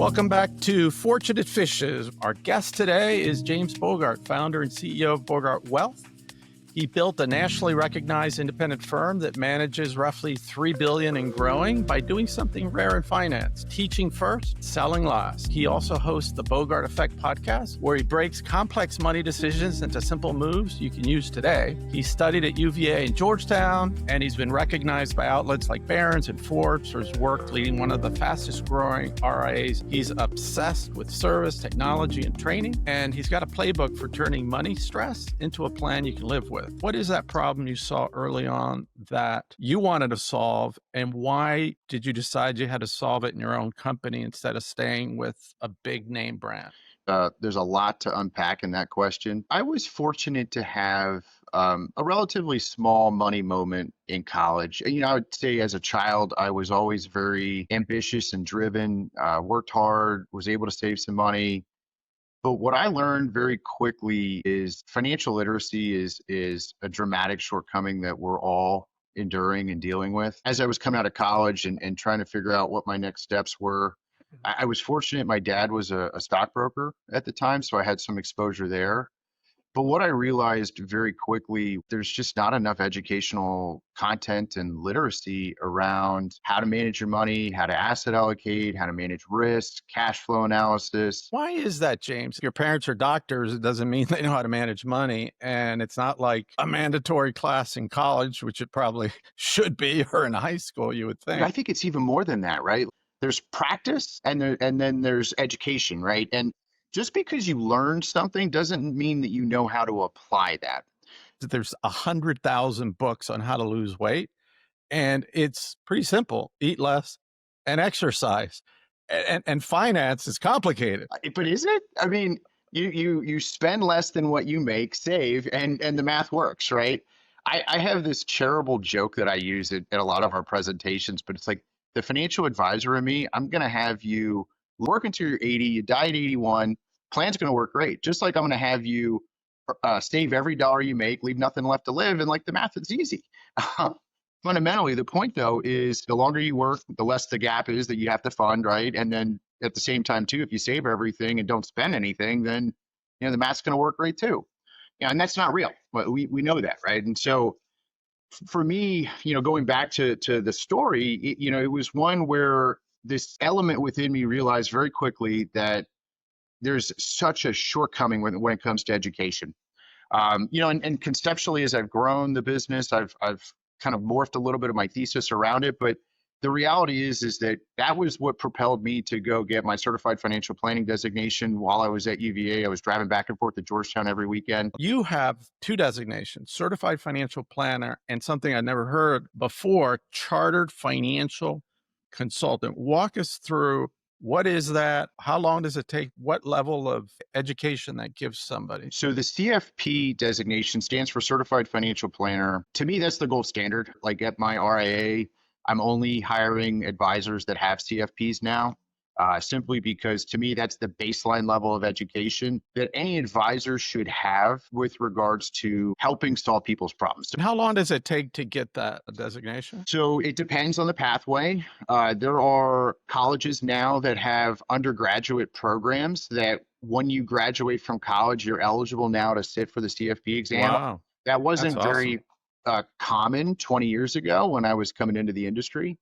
Welcome back to Fortunate Fishes. Our guest today is James Bogart, founder and CEO of Bogart Wealth. He built a nationally recognized independent firm that manages roughly $3 billion and growing by doing something rare in finance, teaching first, selling last. He also hosts the Bogart Effect podcast, where he breaks complex money decisions into simple moves you can use today. He studied at UVA in Georgetown, and he's been recognized by outlets like Barron's and Forbes for his work leading one of the fastest growing RIAs. He's obsessed with service, technology, and training, and he's got a playbook for turning money stress into a plan you can live with. What is that problem you saw early on that you wanted to solve, and why did you decide you had to solve it in your own company instead of staying with a big name brand? There's a lot to unpack in that question. I was fortunate to have a relatively small money moment in college. I would say as a child, I was always very ambitious and driven, worked hard, was able to save some money. But what I learned very quickly is financial literacy is a dramatic shortcoming that we're all enduring and dealing with. As I was coming out of college and trying to figure out what my next steps were, I was fortunate. My dad was a stockbroker at the time, so I had some exposure there. But what I realized very quickly, there's just not enough educational content and literacy around how to manage your money, how to asset allocate, how to manage risk, cash flow analysis. Why is that, James? Your parents are doctors. It doesn't mean they know how to manage money. And it's not like a mandatory class in college, which it probably should be, or in high school, you would think. I think it's even more than that, right? There's practice and then there's education, right? And just because you learned something doesn't mean that you know how to apply that. There's 100,000 books on how to lose weight, and it's pretty simple: eat less and exercise. And finance is complicated. But is it? I mean, you spend less than what you make, save, and the math works, right? I have this terrible joke that I use at a lot of our presentations, but it's like the financial advisor in me, I'm going to have you work until you're 80, you die at 81, plan's going to work great. Just like I'm going to have you save every dollar you make, leave nothing left to live, and like the math is easy. Fundamentally, the point though is the longer you work, the less the gap is that you have to fund, right? And then at the same time too, if you save everything and don't spend anything, then the math's going to work great too. And that's not real. But we know that, right? And so for me, going back to the story, it was one where this element within me realized very quickly that there's such a shortcoming when it comes to education. And conceptually, as I've grown the business, I've kind of morphed a little bit of my thesis around it. But the reality is that was what propelled me to go get my certified financial planning designation while I was at UVA. I was driving back and forth to Georgetown every weekend. You have two designations: certified financial planner and something I'd never heard before, chartered financial consultant. Walk us through, what is that? How long does it take? What level of education that gives somebody? So the CFP designation stands for Certified Financial Planner. To me, that's the gold standard. Like at my RIA, I'm only hiring advisors that have CFPs now, simply because to me, that's the baseline level of education that any advisor should have with regards to helping solve people's problems. And how long does it take to get that designation? So it depends on the pathway. There are colleges now that have undergraduate programs that when you graduate from college, you're eligible now to sit for the CFP exam. Wow. That wasn't That's awesome. very common 20 years ago when I was coming into the industry.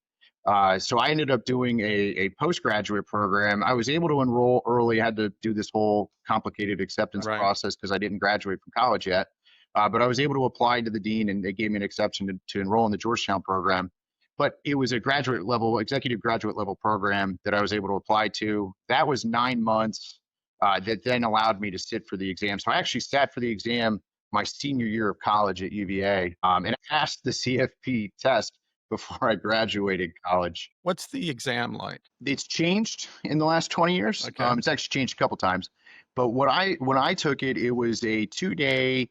So I ended up doing a postgraduate program. I was able to enroll early. I had to do this whole complicated acceptance process because I didn't graduate from college yet. But I was able to apply to the dean, and they gave me an exception to enroll in the Georgetown program. But it was a executive graduate level program that I was able to apply to. That was 9 months that then allowed me to sit for the exam. So I actually sat for the exam my senior year of college at UVA, and I passed the CFP test before I graduated college. What's the exam like? It's changed in the last 20 years. Okay. It's actually changed a couple times. But when I took it, it was a 2-day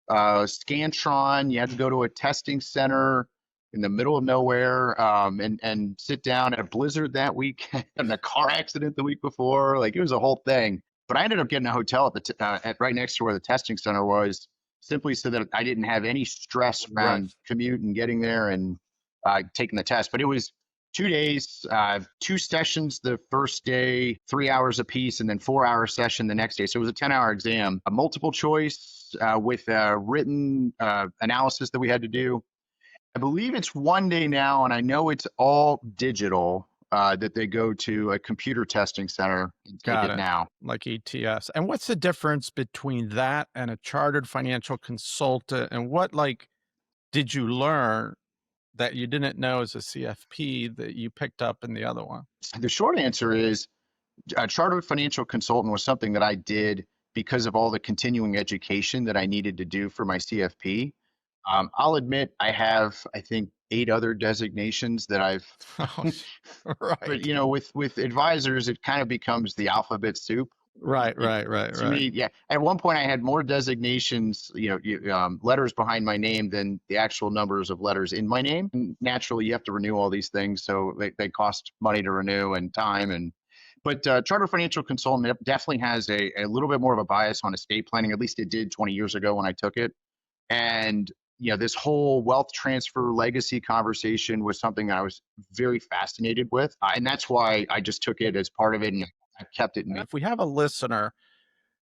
Scantron. You had to go to a testing center in the middle of nowhere and sit down at a blizzard that week and a car accident the week before. Like, it was a whole thing. But I ended up getting a hotel at right next to where the testing center was, simply so that I didn't have any stress around commute and getting there and taking the test. But it was 2 days, 2 sessions the first day, 3 hours apiece, and then 4 hour session the next day. So it was a 10-hour exam, a multiple choice with a written analysis that we had to do. I believe it's 1 day now, and I know it's all digital, that they go to a computer testing center and take Got it it. now. Like ETFs. And what's the difference between that and a chartered financial consultant? And what did you learn that you didn't know as a CFP that you picked up in the other one? The short answer is a chartered financial consultant was something that I did because of all the continuing education that I needed to do for my CFP. I'll admit I have, I think, 8 other designations that I've, Oh, but right. with advisors, it kind of becomes the alphabet soup. Right, It, right, right, to right. me, yeah. At one point, I had more designations, letters behind my name than the actual numbers of letters in my name. And naturally, you have to renew all these things, so they cost money to renew and time. But Charter Financial Consultant definitely has a little bit more of a bias on estate planning. At least it did 20 years ago when I took it. And this whole wealth transfer legacy conversation was something that I was very fascinated with, and that's why I just took it as part of it, and I kept it in me. If we have a listener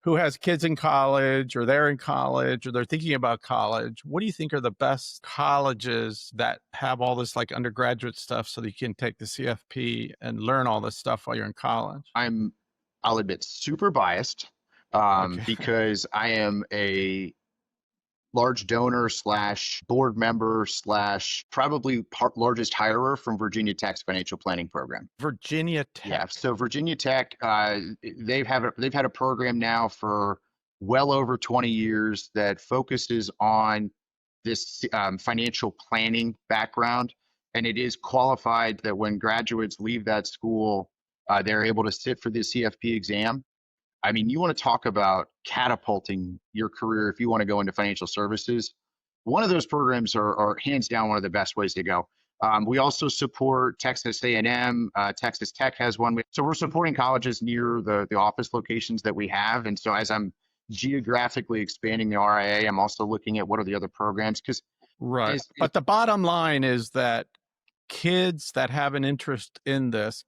who has kids in college or they're in college or they're thinking about college, what do you think are the best colleges that have all this like undergraduate stuff so that you can take the CFP and learn all this stuff while you're in college? I'll admit, super biased, Okay. because I am a large donor slash board member slash probably largest hirer from Virginia Tech's financial planning program. Virginia Yeah, Tech. so Virginia Tech, they've had a program now for well over 20 years that focuses on this financial planning background, and it is qualified that when graduates leave that school, they're able to sit for the CFP exam. I mean, you want to talk about catapulting your career if you want to go into financial services. One of those programs are hands down one of the best ways to go. We also support Texas A&M. Texas Tech has one. So we're supporting colleges near the office locations that we have. And so as I'm geographically expanding the RIA, I'm also looking at what are the other programs because Right. as But the bottom line is that kids that have an interest in this,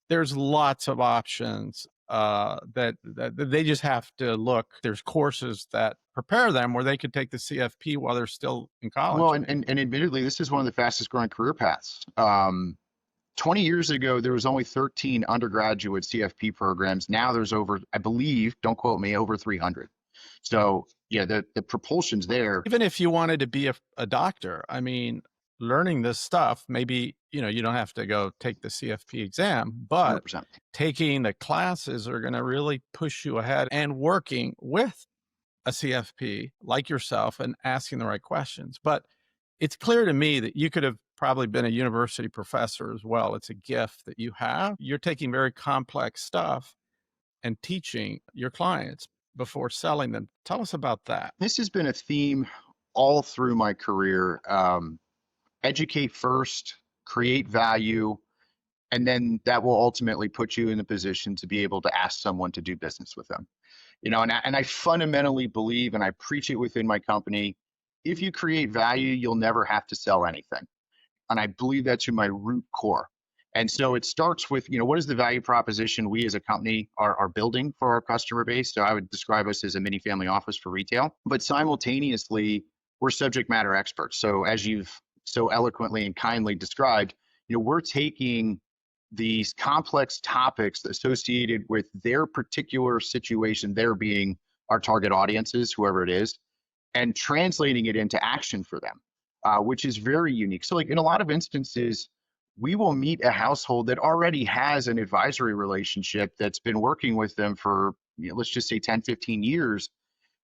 there's lots of options that they just have to look. There's courses that prepare them where they could take the CFP while they're still in college, well, and, maybe. and, and admittedly, this is one of the fastest growing career paths. 20 years ago, there was only 13 undergraduate CFP programs. Now there's over, I believe, don't quote me, over 300. So yeah, the propulsion's there. Even if you wanted to be a doctor, I mean, learning this stuff, maybe, you don't have to go take the CFP exam, but 100%. taking the classes are going to really push you ahead and working with a CFP like yourself and asking the right questions. But it's clear to me that you could have probably been a university professor as well. It's a gift that you have. You're taking very complex stuff and teaching your clients before selling them. Tell us about that. This has been a theme all through my career. Educate first, create value, and then that will ultimately put you in a position to be able to ask someone to do business with them. And I fundamentally believe, and I preach it within my company, if you create value, you'll never have to sell anything. And I believe that to my root core. And so it starts with, what is the value proposition we as a company are building for our customer base? So I would describe us as a mini family office for retail, but simultaneously, we're subject matter experts. So as you've so eloquently and kindly described, we're taking these complex topics associated with their particular situation, their being our target audiences, whoever it is, and translating it into action for them, which is very unique. So, like in a lot of instances, we will meet a household that already has an advisory relationship that's been working with them for, let's just say 10, 15 years,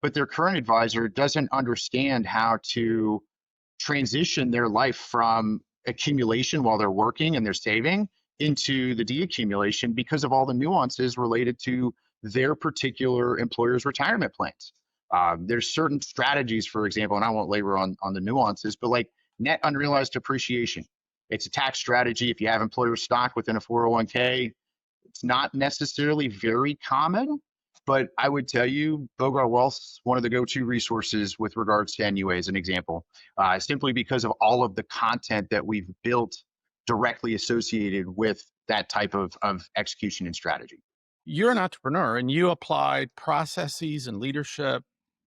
but their current advisor doesn't understand how to transition their life from accumulation while they're working and they're saving into the deaccumulation because of all the nuances related to their particular employer's retirement plans. There's certain strategies, for example, and I won't labor on the nuances, but like net unrealized depreciation. It's a tax strategy. If you have employer stock within a 401k, it's not necessarily very common, but I would tell you Bogart Wealth's one of the go-to resources with regards to NUA as an example, simply because of all of the content that we've built directly associated with that type of execution and strategy. You're an entrepreneur and you applied processes and leadership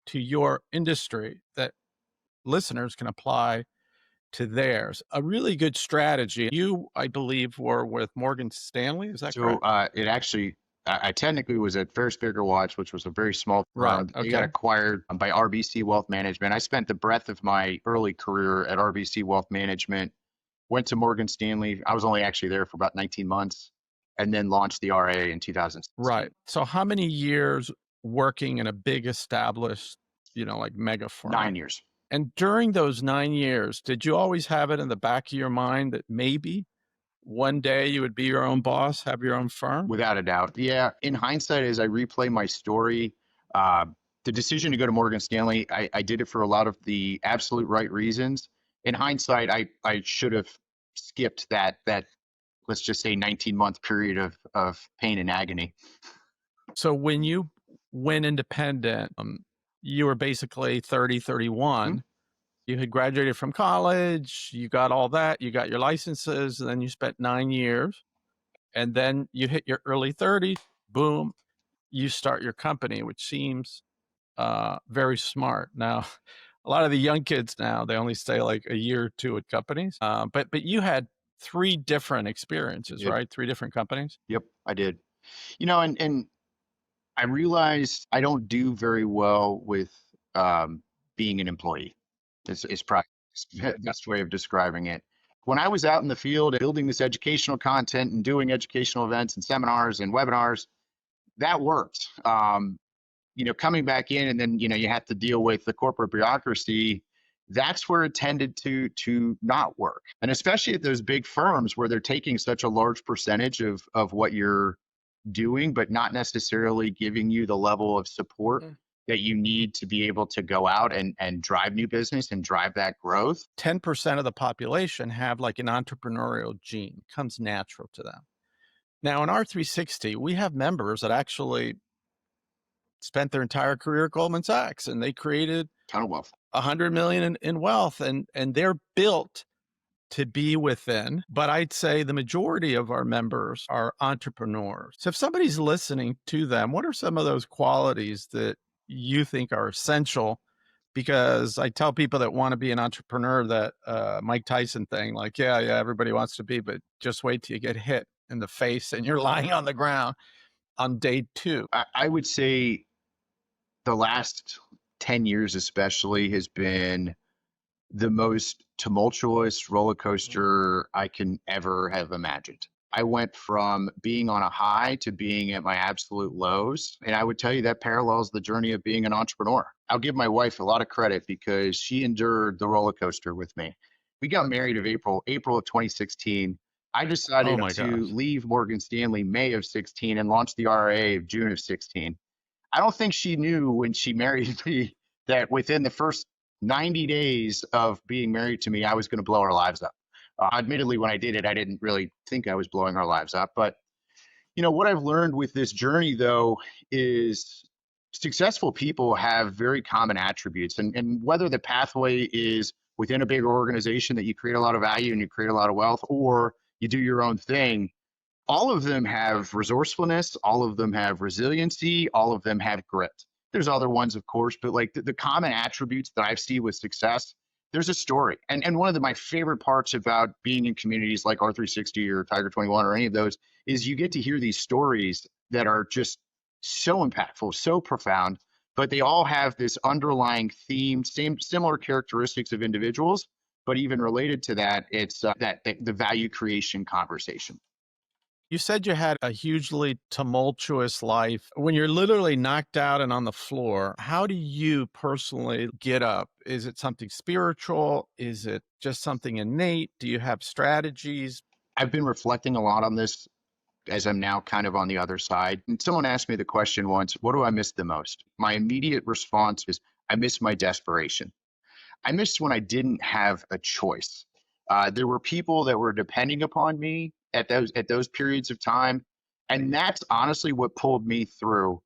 to your industry that listeners can apply to theirs. A really good strategy. You, I believe, were with Morgan Stanley. Is that So correct? it actually, I technically was at Ferris Baker Watch, which was a very small Right. firm. They got Okay. acquired by RBC Wealth Management. I spent the breadth of my early career at RBC Wealth Management, went to Morgan Stanley. I was only actually there for about 19 months, and then launched the RA in 2016. Right. So how many years working in a big established, like mega firm? 9 years. And during those 9 years, did you always have it in the back of your mind that maybe one day you would be your own boss, have your own firm? Without a doubt. Yeah. In hindsight, as I replay my story, uh, the decision to go to Morgan Stanley, I did it for a lot of the absolute right reasons. In hindsight, I should have skipped that let's just say 19-month period of pain and agony. So when you went independent, you were basically 30, 31. Hmm? You had graduated from college, you got all that, you got your licenses, and then you spent 9 years. And then you hit your early 30s, boom, you start your company, which seems very smart. Now, a lot of the young kids now, they only stay like a year or two at companies. But you had three different I experiences, did. right? Three different companies. Yep, I did. And I realized I don't do very well with being an employee. It's probably the best way of describing it. When I was out in the field building this educational content and doing educational events and seminars and webinars, that worked. Coming back in and then, you have to deal with the corporate bureaucracy. That's where it tended to not work. And especially at those big firms where they're taking such a large percentage of what you're doing, but not necessarily giving you the level of support that you need to be able to go out and drive new business and drive that growth. 10% of the population have like an entrepreneurial gene, comes natural to them. Now in R360, we have members that actually spent their entire career at Goldman Sachs and they created Ton of wealth. 100 million in wealth and they're built to be within. But I'd say the majority of our members are entrepreneurs. So if somebody's listening to them, what are some of those qualities that you think are essential? Because I tell people that want to be an entrepreneur that Mike Tyson thing, like, yeah, everybody wants to be, but just wait till you get hit in the face and you're lying on the ground on day two. I would say the last 10 years especially has been the most tumultuous roller coaster I can ever have imagined. I went from being on a high to being at my absolute lows. And I would tell you that parallels the journey of being an entrepreneur. I'll give my wife a lot of credit because she endured the roller coaster with me. We got married of April of 2016. I Oh decided my to gosh. leave Morgan Stanley May of 16 and launch the RA of June of 16. I don't think she knew when she married me that within the first 90 days of being married to me, I was going to blow our lives up. Admittedly, when I did it, I didn't really think I was blowing our lives up. But, what I've learned with this journey, though, is successful people have very common attributes. And whether the pathway is within a bigger organization that you create a lot of value and you create a lot of wealth, or you do your own thing, all of them have resourcefulness, all of them have resiliency, all of them have grit. There's other ones, of course, but like the common attributes that I see with success, there's a story. And one of my favorite parts about being in communities like R360 or Tiger 21 or any of those is you get to hear these stories that are just so impactful, so profound, but they all have this underlying theme, similar characteristics of individuals. But even related to that, it's the value creation conversation. You said you had a hugely tumultuous life. When you're literally knocked out and on the floor, how do you personally get up? Is it something spiritual? Is it just something innate? Do you have strategies? I've been reflecting a lot on this as I'm now kind of on the other side. And someone asked me the question once, what do I miss the most? My immediate response is, I miss my desperation. I missed when I didn't have a choice. There were people that were depending upon me at those periods of time, and that's honestly what pulled me through.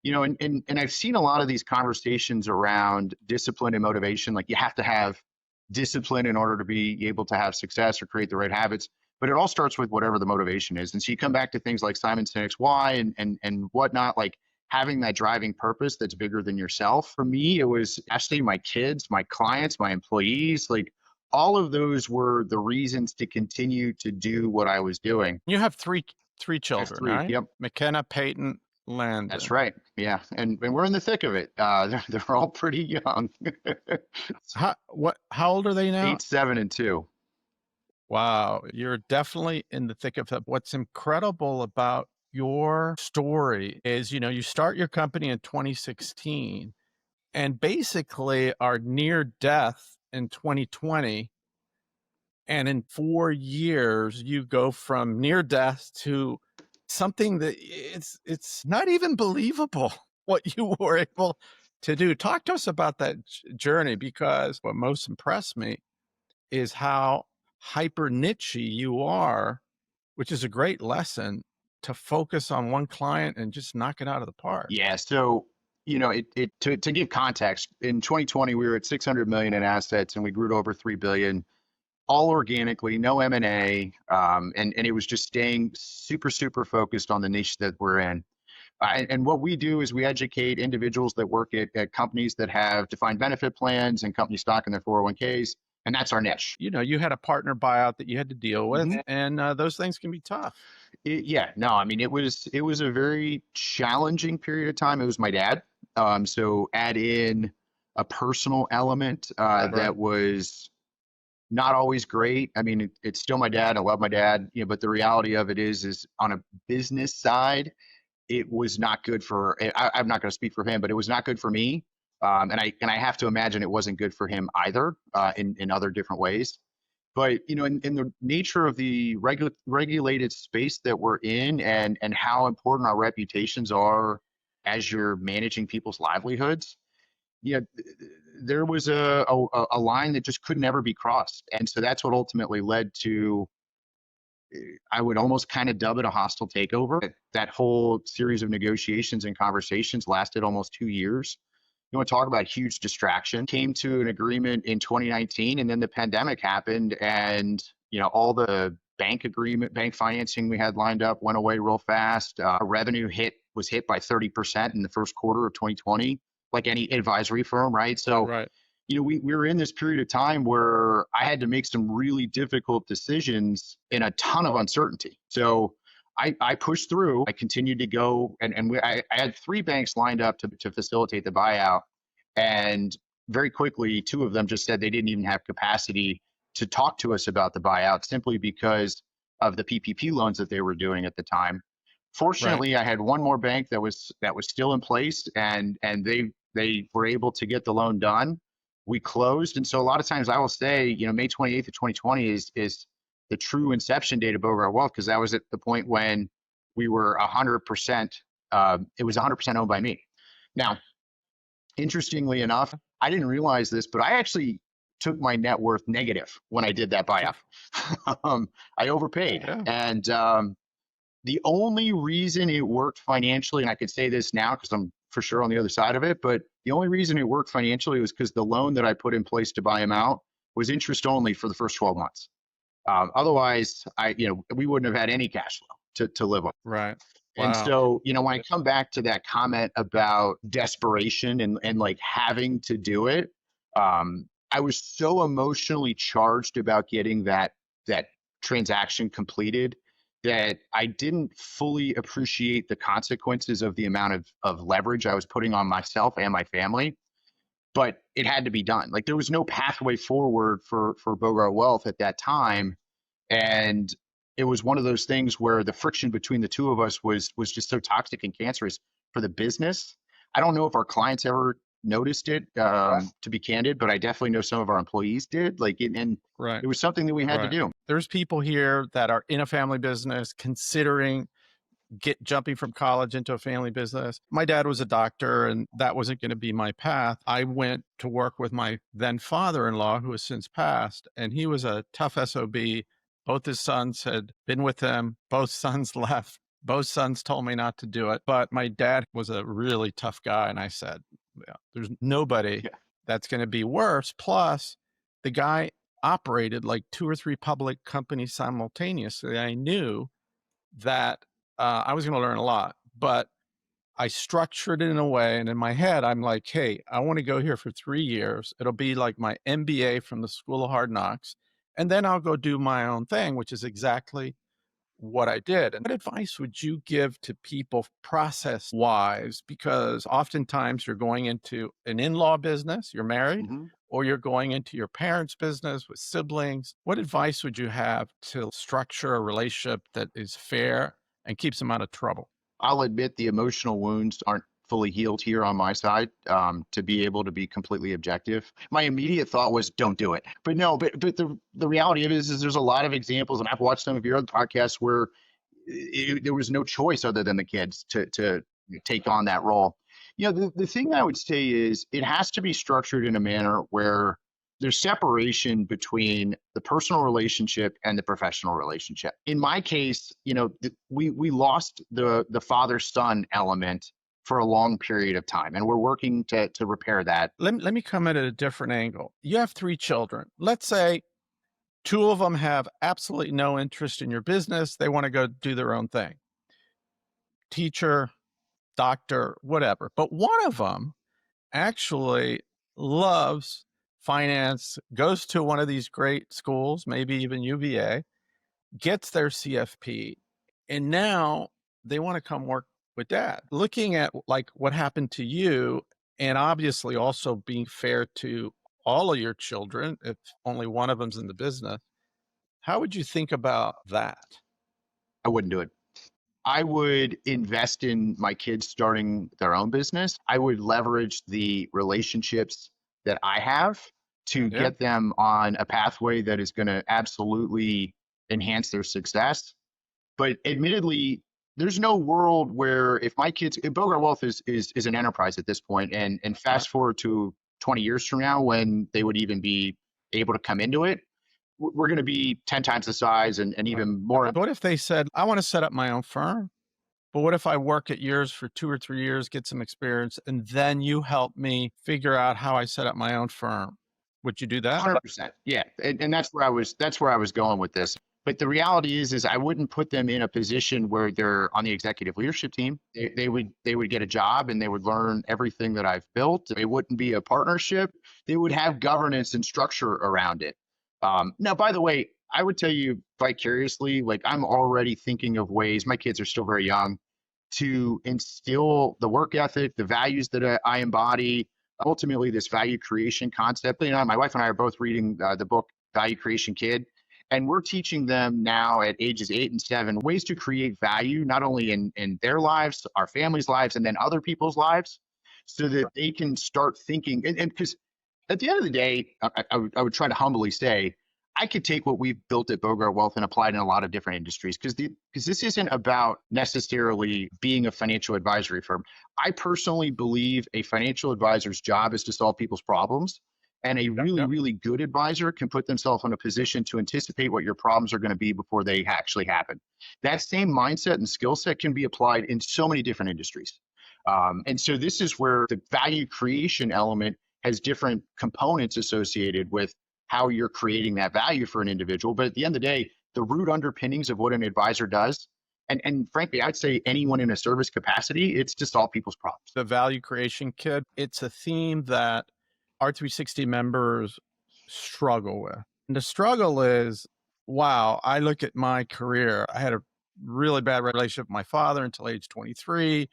And I've seen a lot of these conversations around discipline and motivation. Like you have to have discipline in order to be able to have success or create the right habits. but it all starts with whatever the motivation is. And so you come back to things like Simon Sinek's why and whatnot, like having that driving purpose that's bigger than yourself. For me, it was actually my kids, my clients, my employees, like all of those were the reasons to continue to do what I was doing. You have three I have children, three. right? Yep. McKenna, Peyton, That's Landon. right. Yeah. And we're in the thick of it. They're all pretty young. How old are they now? 8, 7, and 2. Wow, you're definitely in the thick of it. What's incredible about your story is, you start your company in 2016 and basically are near death in 2020. And in 4 years, you go from near death to something that it's not even believable what you were able to do. Talk to us about that journey, because what most impressed me is how hyper niche you are, which is a great lesson to focus on one client and just knock it out of the park. Yeah. So, to give context, in 2020, we were at 600 million in assets and we grew to over 3 billion, all organically, no M&A. And it was just staying super, super focused on the niche that we're in. And what we do is we educate individuals that work at companies that have defined benefit plans and company stock in their 401ks. And that's our niche. You had a partner buyout that you had to deal with, Mhm. and those things can be tough. Yeah, no, I mean it was a very challenging period of time. It was my dad. So add in a personal element Right. that was not always great. I mean, it's still my dad. I love my dad, but the reality of it is on a business side, it was not good for. I'm not going to speak for him, but it was not good for me. And I have to imagine it wasn't good for him either, in other different ways. But in the nature of the regulated space that we're in, and how important our reputations are as you're managing people's livelihoods, yeah, there was a line that just could never be crossed, and so that's what ultimately led to. I would almost kind of dub it a hostile takeover. That whole series of negotiations and conversations lasted almost 2 years. You want to talk about huge distraction? Came to an agreement in 2019, and then the pandemic happened, and all the bank financing we had lined up went away real fast. Our revenue was hit by 30% in the first quarter of 2020, like any advisory firm, right? So Right. we were in this period of time where I had to make some really difficult decisions in a ton of uncertainty. So I pushed through. I continued to go, and I had 3 banks lined up to facilitate the buyout. And very quickly, 2 of them just said they didn't even have capacity to talk to us about the buyout simply because of the PPP loans that they were doing at the time. Right. Fortunately, I had one more bank that was still in place, and they were able to get the loan done. We closed, and so a lot of times I will say, May 28th of 2020 is the true inception date of Bogart Wealth, because that was at the point when we were 100%. It was 100% owned by me. Now, interestingly enough, I didn't realize this, but I actually took my net worth negative when I did that buyout. I overpaid, Yeah. and the only reason it worked financially, and I could say this now because I'm for sure on the other side of it, but the only reason it worked financially was because the loan that I put in place to buy him out was interest only for the first 12 months. Otherwise, we wouldn't have had any cash flow to live on. Right. And Wow. so, when I come back to that comment about desperation and like having to do it, I was so emotionally charged about getting that transaction completed that I didn't fully appreciate the consequences of the amount of leverage I was putting on myself and my family. But it had to be done. Like there was no pathway forward for Bogart Wealth at that time, and it was one of those things where the friction between the two of us was just so toxic and cancerous for the business. I don't know if our clients ever noticed it, to be candid, but I definitely know some of our employees did. And Right. it was something that we had to Right. do. There's people here that are in a family business considering jumping from college into a family business. My dad was a doctor, and that wasn't going to be my path. I went to work with my then father-in-law, who has since passed, and he was a tough SOB. Both his sons had been with him. Both sons left. Both sons told me not to do it. But my dad was a really tough guy. And I said, yeah, there's nobody Yeah. that's going to be worse. Plus, the guy operated like 2 or 3 public companies simultaneously, I knew that I was going to learn a lot, but I structured it in a way. And in my head, I'm like, hey, I want to go here for 3 years. It'll be like my MBA from the School of Hard Knocks. And then I'll go do my own thing, which is exactly what I did. And what advice would you give to people process wise? Because oftentimes you're going into an in law business, you're married, Mhm. or you're going into your parents' business with siblings. What advice would you have to structure a relationship that is fair and keeps them out of trouble? I'll admit the emotional wounds aren't fully healed here on my side, to be able to be completely objective. My immediate thought was, don't do it. But no, but the reality of it is there's a lot of examples, and I've watched some of your other podcasts where there was no choice other than the kids to take on that role. The thing I would say is it has to be structured in a manner where there's separation between the personal relationship and the professional relationship. In my case, we lost the father son element for a long period of time, and we're working to repair that. Let me come at it a different angle. You have 3 children. Let's say 2 of them have absolutely no interest in your business. They want to go do their own thing. Teacher, doctor, whatever. But one of them actually loves finance, goes to one of these great schools, maybe even UVA, gets their CFP, and now they want to come work with dad. Looking at like what happened to you, and obviously also being fair to all of your children, if only one of them's in the business, how would you think about that? I wouldn't do it. I would invest in my kids starting their own business. I would leverage the relationships that I have to Yeah. get them on a pathway that is going to absolutely enhance their success. But admittedly, there's no world where if my kids, if Bogart Wealth is an enterprise at this point, and Yeah. fast forward to 20 years from now when they would even be able to come into it, we're going to be 10 times the size and even more. What if they said, I want to set up my own firm, but what if I work at yours for 2 or 3 years, get some experience, and then you help me figure out how I set up my own firm? Would you do that? 100%. Yeah. And that's where I was going with this. But the reality is I wouldn't put them in a position where they're on the executive leadership team. They would get a job and they would learn everything that I've built. It wouldn't be a partnership. They would have governance and structure around it. Now, by the way, I would tell you vicariously, like I'm already thinking of ways, my kids are still very young, to instill the work ethic, the values that I embody, ultimately this value creation concept. My wife and I are both reading the book Value Creation Kid, and we're teaching them now at ages 8 and 7 ways to create value, not only in their lives, our families' lives, and then other people's lives, so that they can start thinking. And because at the end of the day, I would try to humbly say, I could take what we've built at Bogart Wealth and apply it in a lot of different industries because this isn't about necessarily being a financial advisory firm. I personally believe a financial advisor's job is to solve people's problems. And a really, Yep. really good advisor can put themselves in a position to anticipate what your problems are going to be before they actually happen. That same mindset and skill set can be applied in so many different industries. And so this is where the value creation element has different components associated with how you're creating that value for an individual. But at the end of the day, the root underpinnings of what an advisor does, and frankly, I'd say anyone in a service capacity, it's to solve people's problems. The value creation kit, it's a theme that our 360 members struggle with. And the struggle is, wow, I look at my career. I had a really bad relationship with my father until age 23.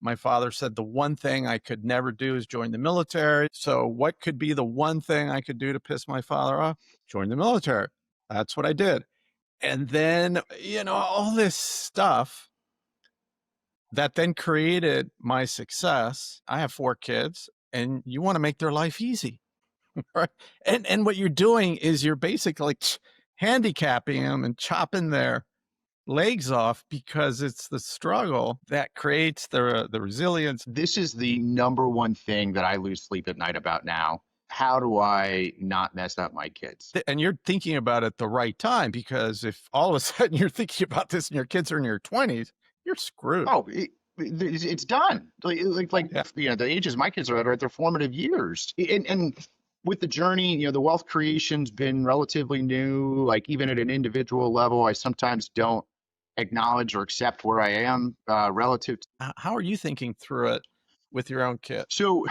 My father said the one thing I could never do is join the military. So, what could be the one thing I could do to piss my father off? Join the military. That's what I did. And then, all this stuff that then created my success. I have 4 kids, and you want to make their life easy, right? And what you're doing is you're basically like handicapping them and chopping their legs off because it's the struggle that creates the resilience. This is the number one thing that I lose sleep at night about now. How do I not mess up my kids? And you're thinking about it at the right time, because if all of a sudden you're thinking about this and your kids are in your 20s, you're screwed. Oh, it's done. Like Yeah. the ages my kids are at their formative years. And with the journey, the wealth creation's been relatively new. Like even at an individual level, I sometimes don't acknowledge or accept where I am relative. How are you thinking through it with your own kid? So,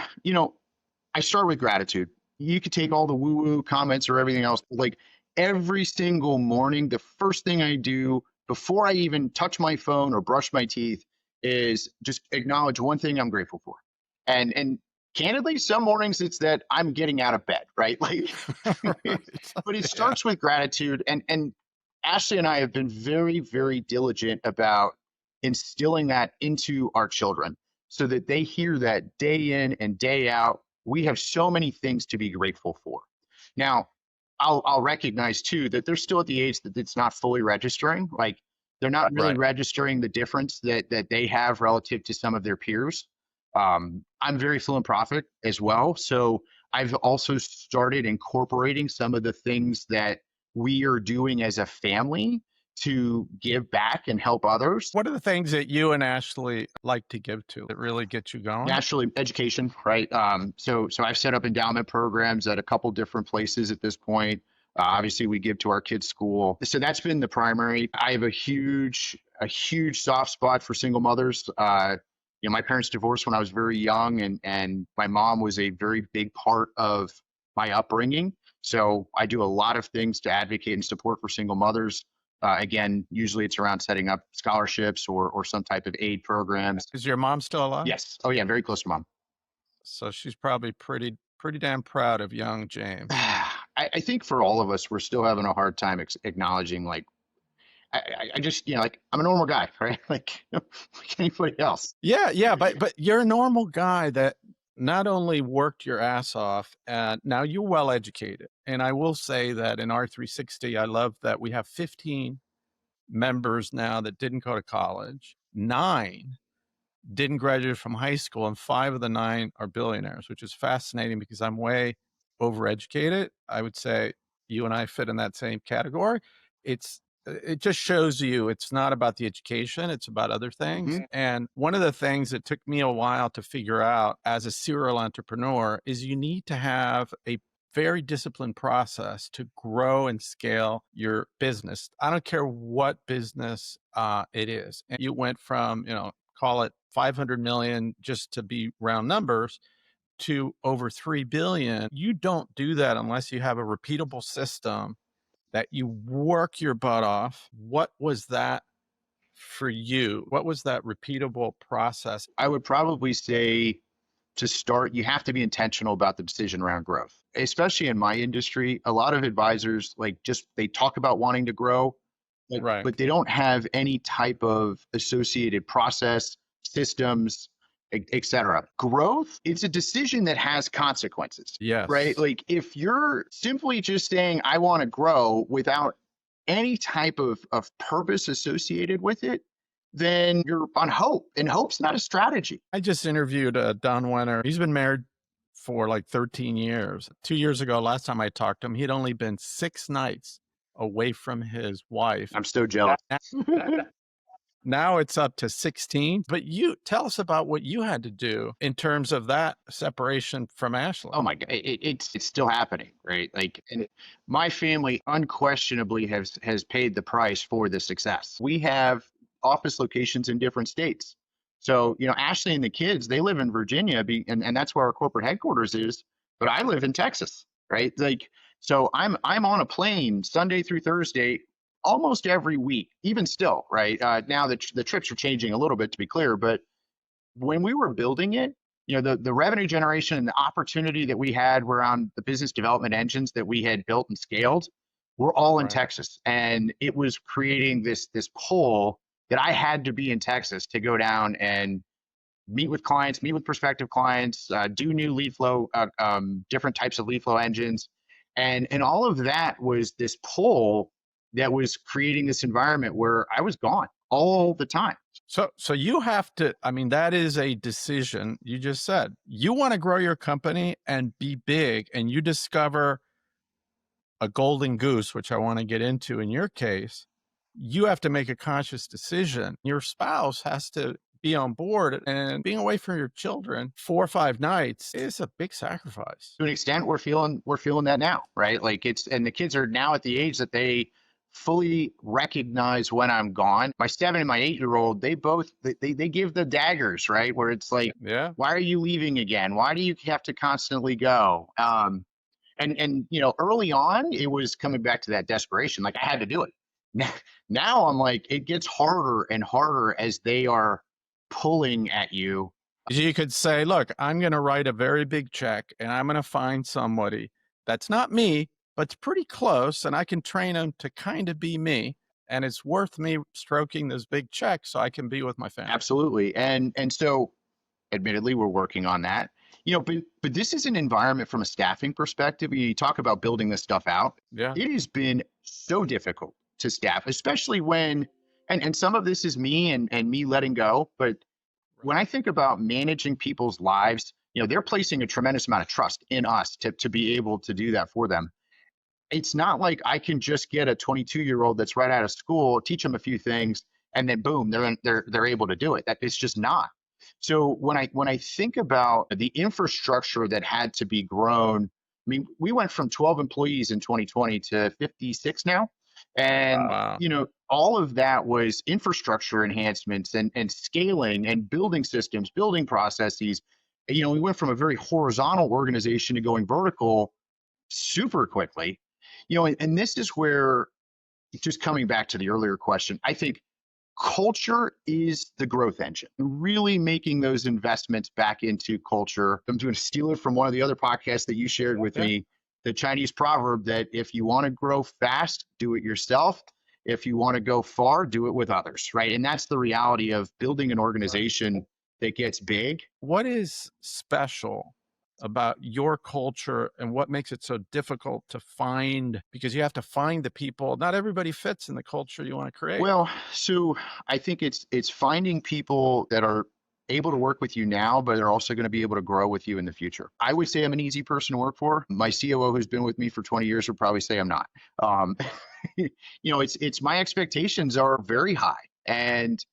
I start with gratitude. You could take all the woo woo comments or everything else. Like every single morning, the first thing I do before I even touch my phone or brush my teeth is just acknowledge one thing I'm grateful for. And candidly, some mornings it's that I'm getting out of bed, right? Like, Right. but it Yeah. starts with gratitude. And Ashley and I have been very, very diligent about instilling that into our children so that they hear that day in and day out. We have so many things to be grateful for. Now, I'll recognize too that they're still at the age that it's not fully registering. Like they're not really Right. registering the difference that they have relative to some of their peers. I'm very philanthropic as well, so I've also started incorporating some of the things that we are doing as a family to give back and help others. What are the things that you and Ashley like to give to that really get you going? Naturally, education, right? So I've set up endowment programs at a couple different places at this point. Obviously, we give to our kids' school, so that's been the primary. I have a huge soft spot for single mothers. My parents divorced when I was very young, and my mom was a very big part of my upbringing. So I do a lot of things to advocate and support for single mothers. Again, usually it's around setting up scholarships or some type of aid programs. Is your mom still alive? Yes. Oh yeah, very close to mom. So she's probably pretty damn proud of young James. I think for all of us, we're still having a hard time acknowledging like I just like I'm a normal guy, right? Like anybody else. Yeah, yeah, but you're a normal guy that not only worked your ass off, and now you're well educated. And I will say that in R360, I love that we have 15 members now that didn't go to college. 9 didn't graduate from high school, and 5 of the 9 are billionaires, which is fascinating because I'm way overeducated. I would say you and I fit in that same category. It just shows you it's not about the education, it's about other things. Mhm. And one of the things that took me a while to figure out as a serial entrepreneur is you need to have a very disciplined process to grow and scale your business. I don't care what business it is. And you went from, call it 500 million just to be round numbers to over 3 billion. You don't do that unless you have a repeatable system that you work your butt off. What was that for you? What was that repeatable process? I would probably say to start, you have to be intentional about the decision around growth. Especially in my industry, a lot of advisors like just they talk about wanting to grow, but, Right. but they don't have any type of associated process, systems, etc. Growth, it's a decision that has consequences, right? Yes. Like if you're simply just saying, I want to grow without any type of purpose associated with it, then you're on hope. And hope's not a strategy. I just interviewed Don Wenner. He's been married for like 13 years. 2 years ago, last time I talked to him, he'd only been 6 nights away from his wife. I'm so jealous. Now it's up to 16. But you tell us about what you had to do in terms of that separation from Ashley. Oh my God, it's still happening, right? Like, and my family unquestionably has paid the price for the success. We have office locations in different states. So, Ashley and the kids, they live in Virginia, and that's where our corporate headquarters is. But I live in Texas, right? Like, so I'm on a plane Sunday through Thursday almost every week, even still, right? Now the trips are changing a little bit, to be clear, but when we were building it, the revenue generation and the opportunity that we had around the business development engines that we had built and scaled were all in Right. Texas. And it was creating this pull that I had to be in Texas to go down and meet with clients, meet with prospective clients, do new lead flow, different types of lead flow engines. And all of that was this pull that was creating this environment where I was gone all the time. So you have to, I mean, that is a decision. You just said you want to grow your company and be big, and you discover a golden goose, which I want to get into in your case. You have to make a conscious decision. Your spouse has to be on board, and being away from your children 4 or 5 nights is a big sacrifice. To an extent, we're feeling that now, right? Like and the kids are now at the age that they fully recognize when I'm gone. My 7 and my 8-year-old, they both they give the daggers, right? Where it's like, Yeah. why are you leaving again? Why do you have to constantly go? And early on, it was coming back to that desperation. Like I had to do it. Now I'm like, it gets harder and harder as they are pulling at you. You could say, look, I'm going to write a very big check and I'm going to find somebody that's not me, but it's pretty close. And I can train them to kind of be me. And it's worth me stroking this big check so I can be with my family. Absolutely. And so admittedly, we're working on that. But this is an environment from a staffing perspective. You talk about building this stuff out. Yeah. It has been so difficult to staff, especially when and some of this is me and me letting go. But when I think about managing people's lives, they're placing a tremendous amount of trust in us to be able to do that for them. It's not like I can just get a 22-year-old that's right out of school, teach them a few things, and then boom, they're able to do it. That it's just not. So when I think about the infrastructure that had to be grown, I mean, we went from 12 employees in 2020 to 56 now. And Wow. all of that was infrastructure enhancements and scaling and building systems, building processes. We went from a very horizontal organization to going vertical super quickly. And this is where, just coming back to the earlier question, I think culture is the growth engine. Really making those investments back into culture. I'm going to steal it from one of the other podcasts that you shared with me, the Chinese proverb that if you want to grow fast, do it yourself. If you want to go far, do it with others, right? And that's the reality of building an organization that gets big. What is special about your culture and what makes it so difficult to find? Because you have to find the people. Not everybody fits in the culture you want to create. Well, so I think it's finding people that are able to work with you now, but they're also going to be able to grow with you in the future. I would say I'm an easy person to work for. My COO, who's been with me for 20 years, would probably say I'm not. Um, it's my expectations are very high, and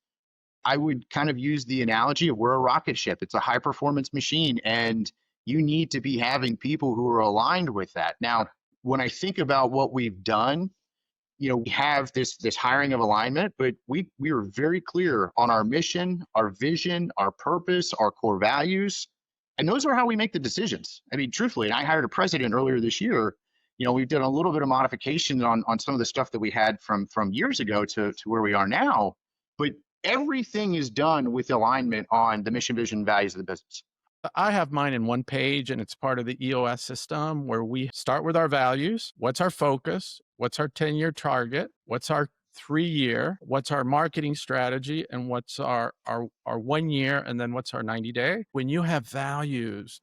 I would kind of use the analogy of we're a rocket ship. It's a high performance machine, and you need to be having people who are aligned with that. Now, when I think about what we've done, we have this hiring of alignment, but we are very clear on our mission, our vision, our purpose, our core values, and those are how we make the decisions. I mean, truthfully, and I hired a president earlier this year. We've done a little bit of modification on some of the stuff that we had from years ago to where we are now, but everything is done with alignment on the mission, vision, values of the business. I have mine in one page, and it's part of the EOS system where we start with our values. What's our focus? What's our 10-year target? What's our 3-year? What's our marketing strategy? And what's our 1 year? And then what's our 90-day? When you have values,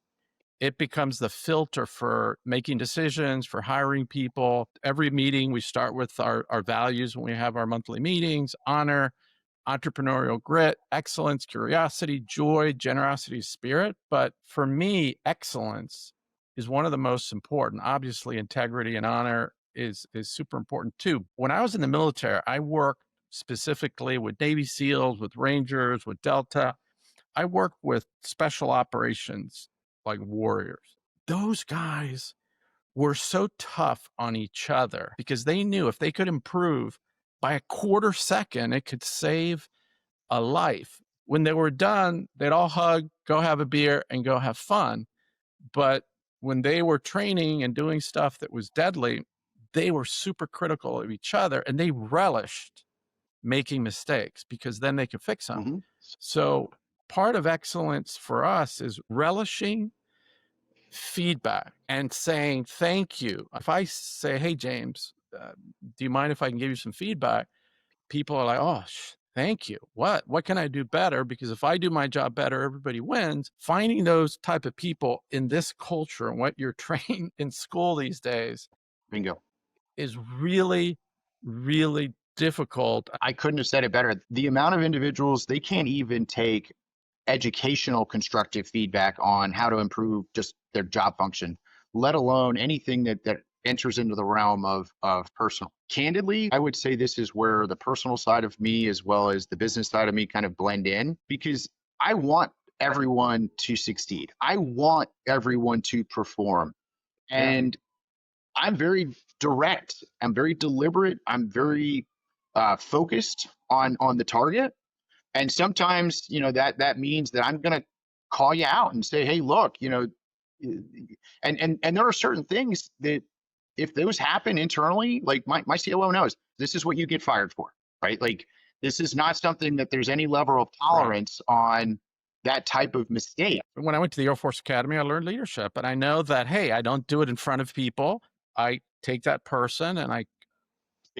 it becomes the filter for making decisions, for hiring people. Every meeting, we start with our values when we have our monthly meetings: honor, entrepreneurial grit, excellence, curiosity, joy, generosity, spirit. But for me, excellence is one of the most important. Obviously, integrity and honor is super important too. When I was in the military, I worked specifically with Navy SEALs, with Rangers, with Delta. I worked with special operations like warriors. Those guys were so tough on each other because they knew if they could improve by a quarter second, it could save a life. When they were done, they'd all hug, go have a beer, and go have fun. But when they were training and doing stuff that was deadly, they were super critical of each other, and they relished making mistakes because then they could fix them. Mm-hmm. So part of excellence for us is relishing feedback and saying thank you. If I say, hey, James, do you mind if I can give you some feedback? People are like, oh, thank you. What can I do better? Because if I do my job better, everybody wins. Finding those type of people in this culture and what you're trained in school these days Bingo. is really, really difficult. I couldn't have said it better. The amount of individuals, they can't even take educational constructive feedback on how to improve just their job function, let alone anything that enters into the realm of personal. candidly, I would say this is where the personal side of me as well as the business side of me kind of blend in, because I want everyone to succeed. I want everyone to perform. Yeah. And I'm very direct. I'm very deliberate. I'm very focused on the target. And sometimes, that means that I'm going to call you out and say, hey, look, and there are certain things that if those happen internally, like my COO knows this is what you get fired for, right? Like this is not something that there's any level of tolerance on that type of mistake. When I went to the Air Force Academy, I learned leadership, and I know that, hey, I don't do it in front of people. I take that person and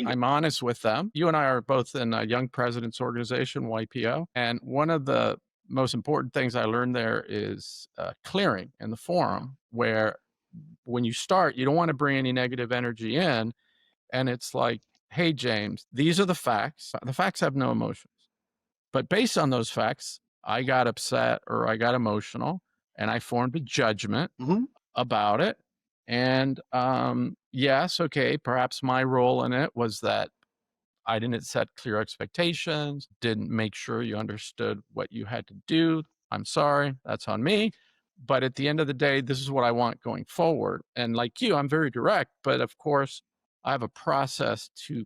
I'm honest with them. You and I are both in a Young Presidents Organization, YPO. And one of the most important things I learned there is clearing in the forum, where when you start, you don't want to bring any negative energy in. And it's like, hey, James, these are the facts. The facts have no emotions. But based on those facts, I got upset or I got emotional and I formed a judgment about it. And yes, okay, perhaps my role in it was that I didn't set clear expectations, didn't make sure you understood what you had to do. I'm sorry, that's on me. But at the end of the day, this is what I want going forward. And like you, I'm very direct, but of course, I have a process to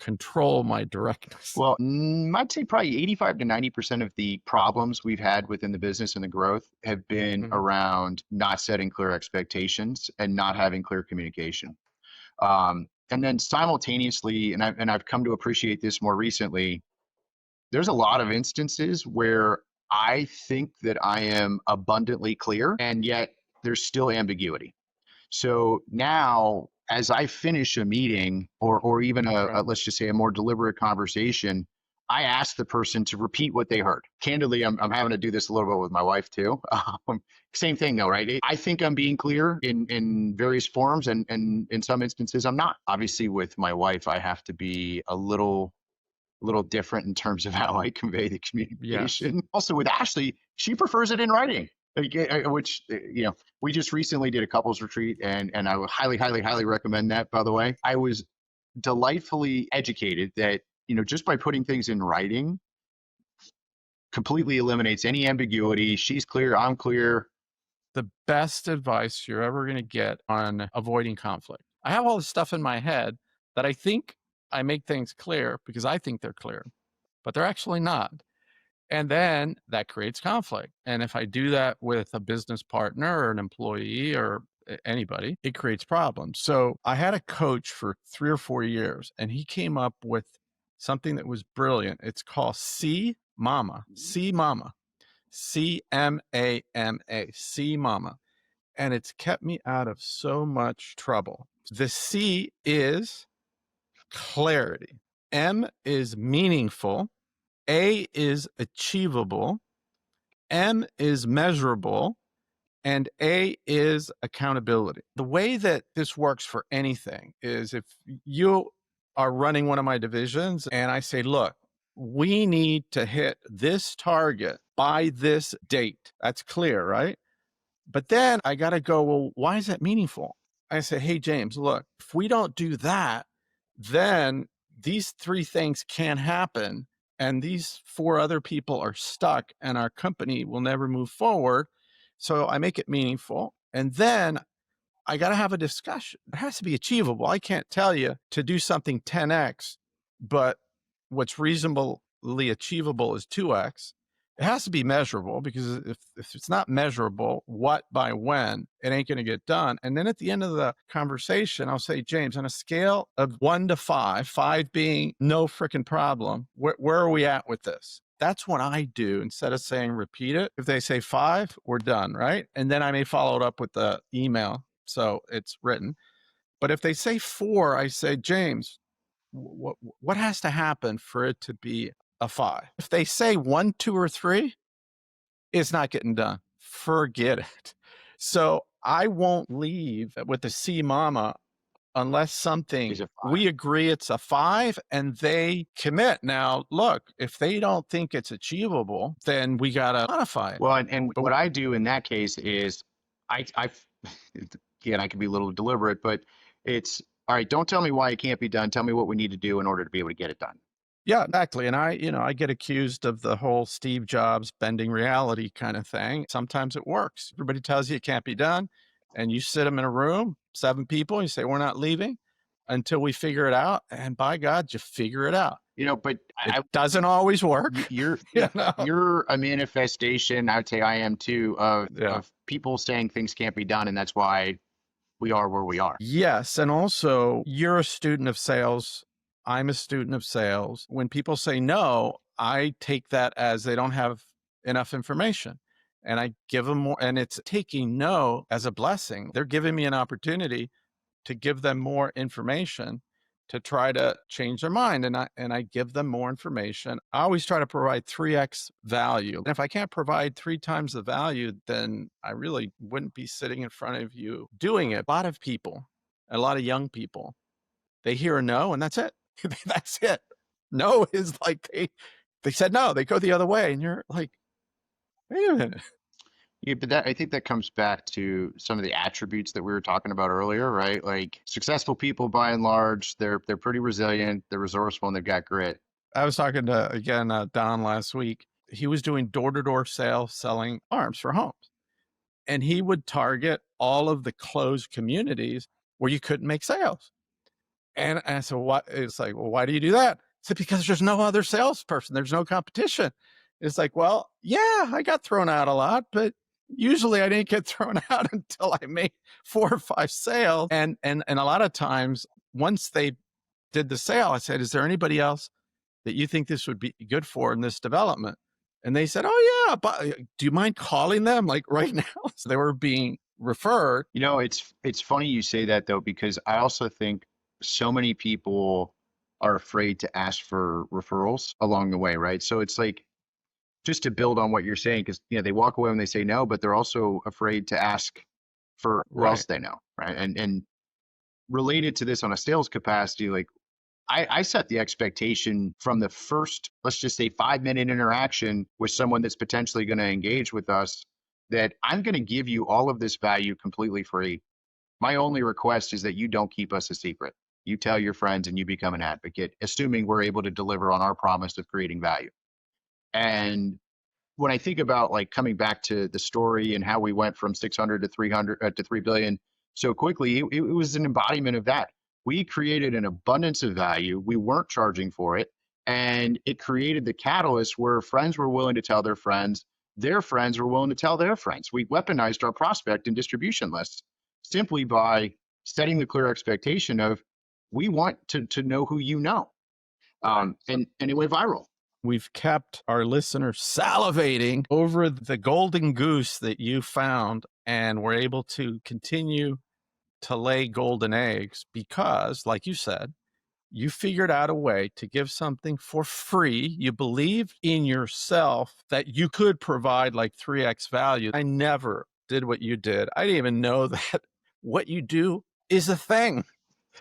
control my directness. Well, I'd say probably 85 to 90% of the problems we've had within the business and the growth have been around not setting clear expectations and not having clear communication. And then simultaneously, and I've come to appreciate this more recently, there's a lot of instances where I think that I am abundantly clear, and yet there's still ambiguity. So now, as I finish a meeting or even let's just say a more deliberate conversation, I ask the person to repeat what they heard. Candidly, I'm having to do this a little bit with my wife too. Same thing though, right? I think I'm being clear in various forms, and in some instances I'm not. Obviously, with my wife, I have to be a little different in terms of how I convey the communication. Yes. Also with Ashley, she prefers it in writing, which, we just recently did a couples retreat, and I would highly, highly, highly recommend that, by the way. I was delightfully educated that, just by putting things in writing completely eliminates any ambiguity. She's clear, I'm clear. The best advice you're ever going to get on avoiding conflict. I have all this stuff in my head that I think I make things clear because I think they're clear, but they're actually not. And then that creates conflict. And if I do that with a business partner or an employee or anybody, it creates problems. So I had a coach for 3 or 4 years, and he came up with something that was brilliant. It's called C Mama, C Mama, CMAMA, C Mama. And it's kept me out of so much trouble. The C is clarity. M is meaningful. A is achievable. M is measurable. And A is accountability. The way that this works for anything is if you are running one of my divisions and I say, look, we need to hit this target by this date. That's clear, right? But then I got to go, well, why is that meaningful? I say, hey, James, look, if we don't do that, then these 3 things can't happen. And these 4 other people are stuck and our company will never move forward. So I make it meaningful. And then I got to have a discussion. It has to be achievable. I can't tell you to do something 10x, but what's reasonably achievable is 2x. It has to be measurable, because if it's not measurable, what by when, it ain't going to get done. And then at the end of the conversation, I'll say, James, on a scale of 1 to 5, 5 being no freaking problem, where are we at with this? That's what I do. Instead of saying repeat it, if they say 5, we're done, right? And then I may follow it up with the email, so it's written. But if they say 4, I say, James, what has to happen for it to be a 5? If they say 1, 2, or 3, it's not getting done. Forget it. So I won't leave with the C Mama unless something we agree it's a 5 and they commit. Now, look, if they don't think it's achievable, then we got to modify it. Well, and what I do in that case is again, I can be a little deliberate, but it's All right, don't tell me why it can't be done. Tell me what we need to do in order to be able to get it done. Yeah, exactly. And I get accused of the whole Steve Jobs bending reality kind of thing. Sometimes it works. Everybody tells you it can't be done. And you sit them in a room, 7 people, and you say, we're not leaving until we figure it out. And by God, you figure it out. But It doesn't always work. you're You know? you're a manifestation. I would say I am too of Yeah. people saying things can't be done, and that's why we are where we are. Yes. And also, you're a student of sales. I'm a student of sales. When people say no, I take that as they don't have enough information. And I give them more, and it's taking no as a blessing. They're giving me an opportunity to give them more information to try to change their mind. And I give them more information. I always try to provide 3x value. And if I can't provide 3 times the value, then I really wouldn't be sitting in front of you doing it. A lot of people, a lot of young people, they hear a no and that's it. That's it. No is like they said no, they go the other way. And you're like, wait a minute. Yeah, but I think that comes back to some of the attributes that we were talking about earlier, right? Like successful people, by and large, they're pretty resilient, they're resourceful, and they've got grit. I was talking to, again, Don last week. He was doing door-to-door sales, selling arms for homes. And he would target all of the closed communities where you couldn't make sales. And I said, what? It's like, well, why do you do that? I said, because there's no other salesperson. There's no competition. It's like, well, yeah, I got thrown out a lot, but usually I didn't get thrown out until I made 4 or 5 sales. And a lot of times, once they did the sale, I said, is there anybody else that you think this would be good for in this development? And they said, oh yeah, but do you mind calling them like right now? So they were being referred. It's funny you say that though, because I also think so many people are afraid to ask for referrals along the way, right? So it's like just to build on what you're saying, because they walk away when they say no, but they're also afraid to ask for who else they know, right? And related to this on a sales capacity, like I set the expectation from the first, let's just say 5-minute interaction with someone that's potentially going to engage with us, that I'm going to give you all of this value completely free. My only request is that you don't keep us a secret. You tell your friends and you become an advocate, assuming we're able to deliver on our promise of creating value. And when I think about like coming back to the story and how we went from 600 to 300 to 3 billion so quickly, it was an embodiment of that. We created an abundance of value. We weren't charging for it. And it created the catalyst where friends were willing to tell their friends were willing to tell their friends. We weaponized our prospect and distribution lists simply by setting the clear expectation of we want to know who you know. And it went viral. We've kept our listeners salivating over the golden goose that you found, and we're able to continue to lay golden eggs because, like you said, you figured out a way to give something for free. You believed in yourself that you could provide like 3x value. I never did what you did. I didn't even know that what you do is a thing.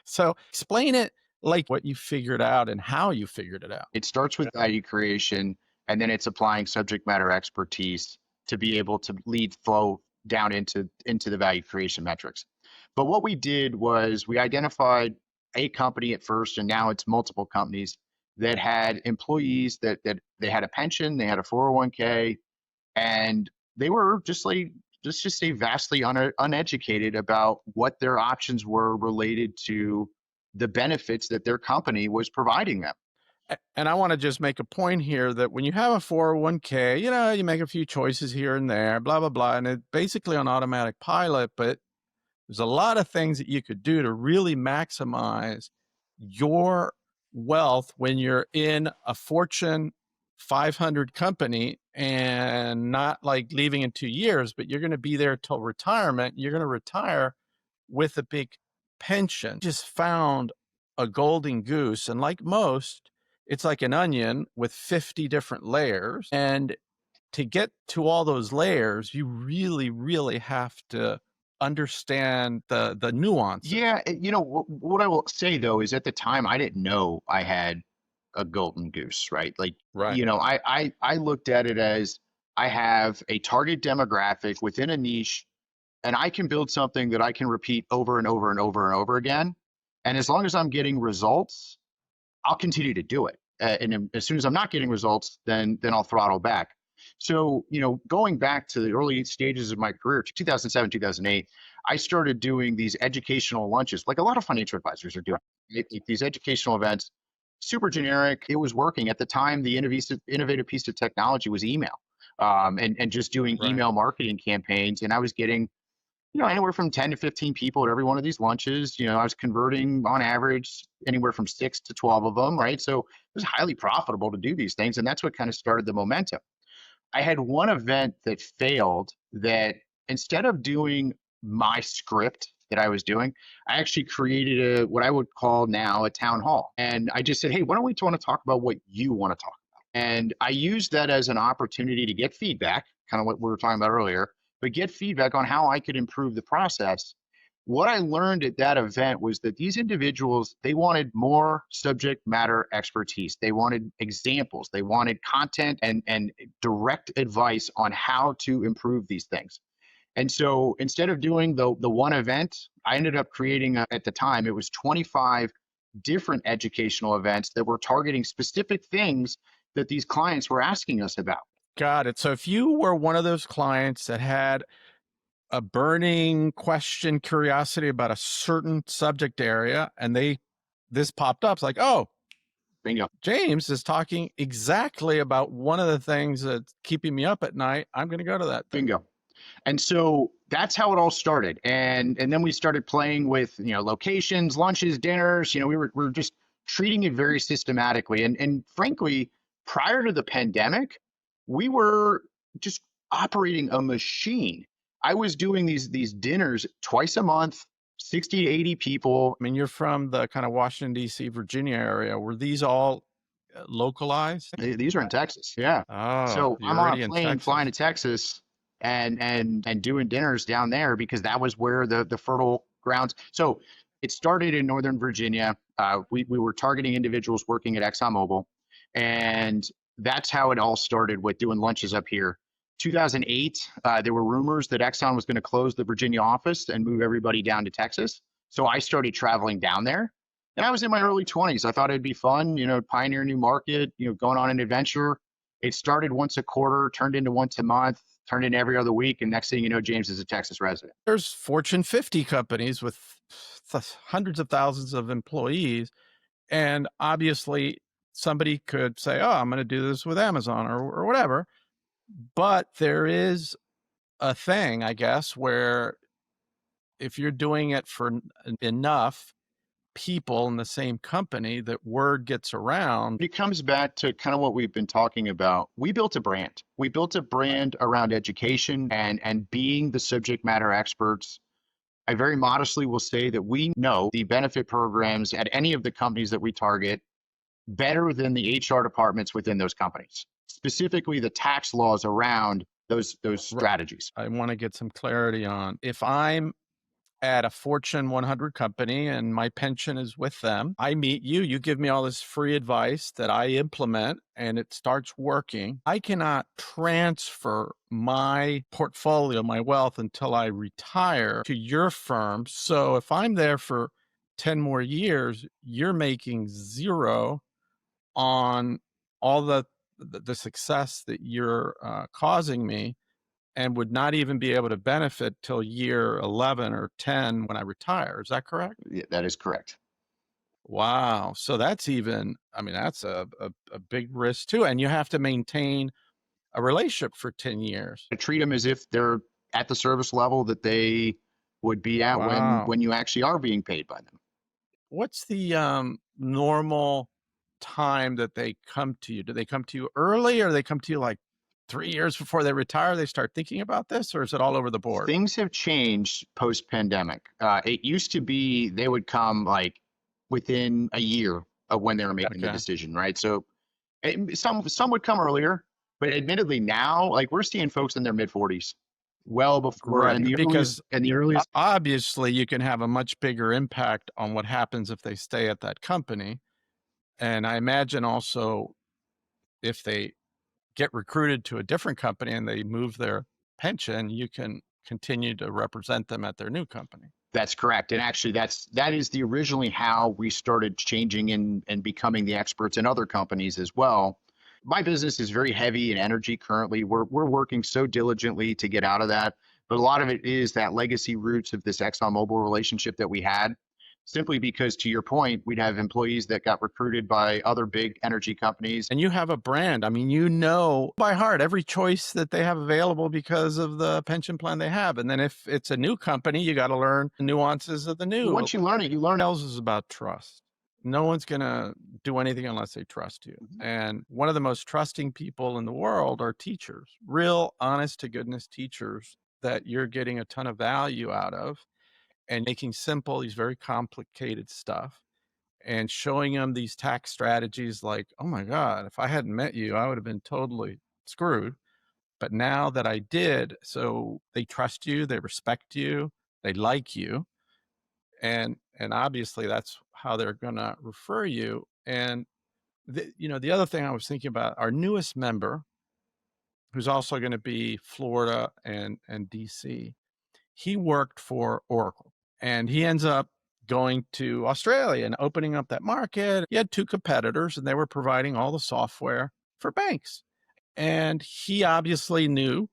So explain it like what you figured out and how you figured it out. It starts with value creation, and then it's applying subject matter expertise to be able to lead flow down into the value creation metrics. But what we did was we identified a company at first, and now it's multiple companies that had employees that they had a pension, they had a 401k, and they were just like, let's just say, vastly uneducated about what their options were related to the benefits that their company was providing them. And I want to just make a point here that when you have a 401k, you make a few choices here and there, blah, blah, blah, and it's basically on automatic pilot, but there's a lot of things that you could do to really maximize your wealth when you're in a Fortune 500 company and not like leaving in 2 years, but you're going to be there till retirement. You're going to retire with a big pension. Just found a golden goose. And like most, it's like an onion with 50 different layers. And to get to all those layers, you really, really have to understand the nuances. Yeah, what I will say though is at the time I didn't know I had a golden goose, right? Like, Right. I looked at it as I have a target demographic within a niche, and I can build something that I can repeat over and over and over and over again. And as long as I'm getting results, I'll continue to do it. And as soon as I'm not getting results, then I'll throttle back. So, going back to the early stages of my career, 2007, 2008, I started doing these educational lunches, like a lot of financial advisors are doing. These educational events, super generic. It was working at the time. The innovative piece of technology was email, and just doing Right. email marketing campaigns. And I was getting anywhere from 10 to 15 people at every one of these lunches. I was converting on average anywhere from 6 to 12 of them, right? So it was highly profitable to do these things. And that's what kind of started the momentum. I had one event that failed that instead of doing my script that I was doing, I actually created what I would call now a town hall. And I just said, hey, why don't we want to talk about what you want to talk about? And I used that as an opportunity to get feedback, kind of what we were talking about earlier, but get feedback on how I could improve the process. What I learned at that event was that these individuals, they wanted more subject matter expertise. They wanted examples. They wanted content and direct advice on how to improve these things. And so instead of doing the one event, I ended up creating, at the time, it was 25 different educational events that were targeting specific things that these clients were asking us about. Got it. So if you were one of those clients that had a burning question, curiosity about a certain subject area, and this popped up, it's like, oh, Bingo. James is talking exactly about one of the things that's keeping me up at night. I'm going to go to that thing. Bingo. And so that's how it all started. And then we started playing with, locations, lunches, dinners. We were just treating it very systematically. And frankly, prior to the pandemic, we were just operating a machine. I was doing these dinners twice a month, 60 to 80 people. I mean, you're from the kind of Washington, D.C., Virginia area. Were these all localized? These are in Texas. Yeah. Oh, So you're I'm on a already in plane flying to Texas. Texas and doing dinners down there because that was where the fertile grounds. So it started in Northern Virginia. We were targeting individuals working at ExxonMobil, and that's how it all started with doing lunches up here. 2008, there were rumors that Exxon was going to close the Virginia office and move everybody down to Texas. So I started traveling down there. And I was in my early 20s. I thought it'd be fun, pioneer a new market, going on an adventure. It started once a quarter, turned into once a month, turned into every other week. And next thing you know, James is a Texas resident. There's Fortune 50 companies with hundreds of thousands of employees. And obviously, somebody could say, oh, I'm going to do this with Amazon or whatever. But there is a thing, I guess, where if you're doing it for enough people in the same company, that word gets around. It comes back to kind of what we've been talking about. We built a brand. We built a brand around education and being the subject matter experts. I very modestly will say that we know the benefit programs at any of the companies that we target better than the HR departments within those companies, specifically the tax laws around those strategies. I want to get some clarity on if I'm at a Fortune 100 company and my pension is with them. I meet you, you give me all this free advice that I implement and it starts working. I cannot transfer my portfolio, my wealth until I retire to your firm. So if I'm there for 10 more years, you're making zero on all the success that you're causing me, and would not even be able to benefit till year 11 or 10 when I retire. Is that correct? Yeah, that is correct. Wow. So that's even, I mean, that's a big risk too. And you have to maintain a relationship for 10 years. I treat them as if they're at the service level that they would be at Wow. when you actually are being paid by them. What's the normal time that they come to you? Do they come to you early, or they come to you like 3 years before they retire? They start thinking about this, or is it all over the board? Things have changed post pandemic. It used to be they would come like within a year of when they were making the Okay. decision, right? So some would come earlier, but admittedly now, like we're seeing folks in their mid 40s, well before, Right. Because and the earliest. obviously you can have a much bigger impact on what happens if they stay at that company. And I imagine also if they get recruited to a different company and they move their pension, you can continue to represent them at their new company. That's correct. And actually that is the originally how we started changing and becoming the experts in other companies as well. My business is very heavy in energy currently. We're working so diligently to get out of that. But a lot of it is that legacy roots of this ExxonMobil relationship that we had, simply because to your point, we'd have employees that got recruited by other big energy companies. And you have a brand. I mean, you know by heart every choice that they have available because of the pension plan they have. And then if it's a new company, you got to learn the nuances of the new. Once you learn it, you learn it. Else is about trust. No one's going to do anything unless they trust you. And one of the most trusting people in the world are teachers, real honest to goodness teachers that you're getting a ton of value out of and making simple these very complicated stuff and showing them these tax strategies like, oh my God, if I hadn't met you, I would have been totally screwed. But now that I did, so they trust you, they respect you, they like you. And obviously that's how they're going to refer you. And the other thing I was thinking about, our newest member, who's also going to be Florida and DC, he worked for Oracle and he ends up going to Australia and opening up that market. He had two competitors and they were providing all the software for banks. And he obviously knew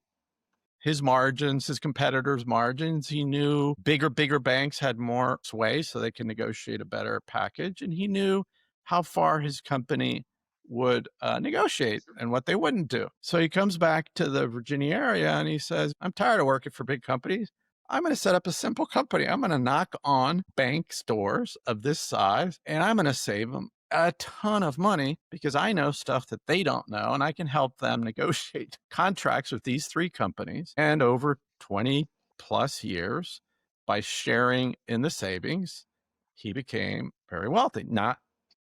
his margins, his competitors' margins. He knew bigger banks had more sway so they can negotiate a better package. And he knew how far his company would negotiate and what they wouldn't do. So he comes back to the Virginia area and he says, I'm tired of working for big companies. I'm going to set up a simple company. I'm going to knock on bank stores of this size and I'm going to save them a ton of money because I know stuff that they don't know and I can help them negotiate contracts with these three companies. And over 20 plus years, by sharing in the savings, he became very wealthy. Not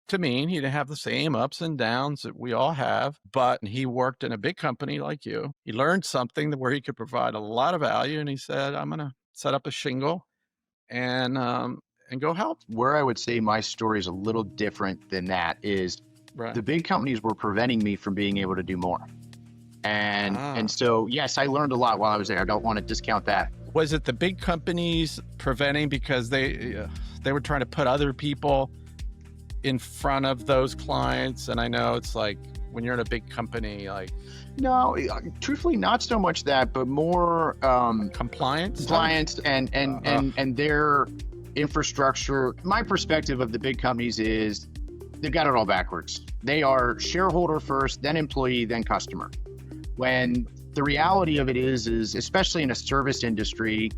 to mean he didn't have the same ups and downs that we all have, but he worked in a big company like you. He learned something where he could provide a lot of value. And he said, I'm going to set up a shingle and go help. Where I would say my story is a little different than that is Right. The big companies were preventing me from being able to do more. And so, yes, I learned a lot while I was there. I don't want to discount that. Was it the big companies preventing because they were trying to put other people in front of those clients? And I know it's like when you're in a big company, like no, truthfully, not so much that, but more compliance and their infrastructure. My perspective of the big companies is they've got it all backwards. They are shareholder first, then employee, then customer. When the reality of it is especially in a service industry,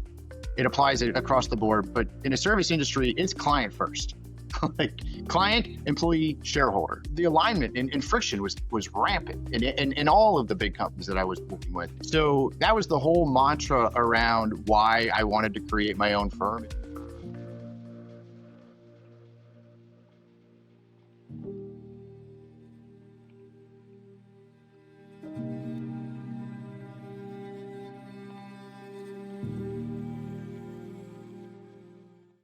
it applies across the board, but in a service industry, it's client first. Like client, employee, shareholder. The alignment and friction was rampant in all of the big companies that I was working with. So that was the whole mantra around why I wanted to create my own firm.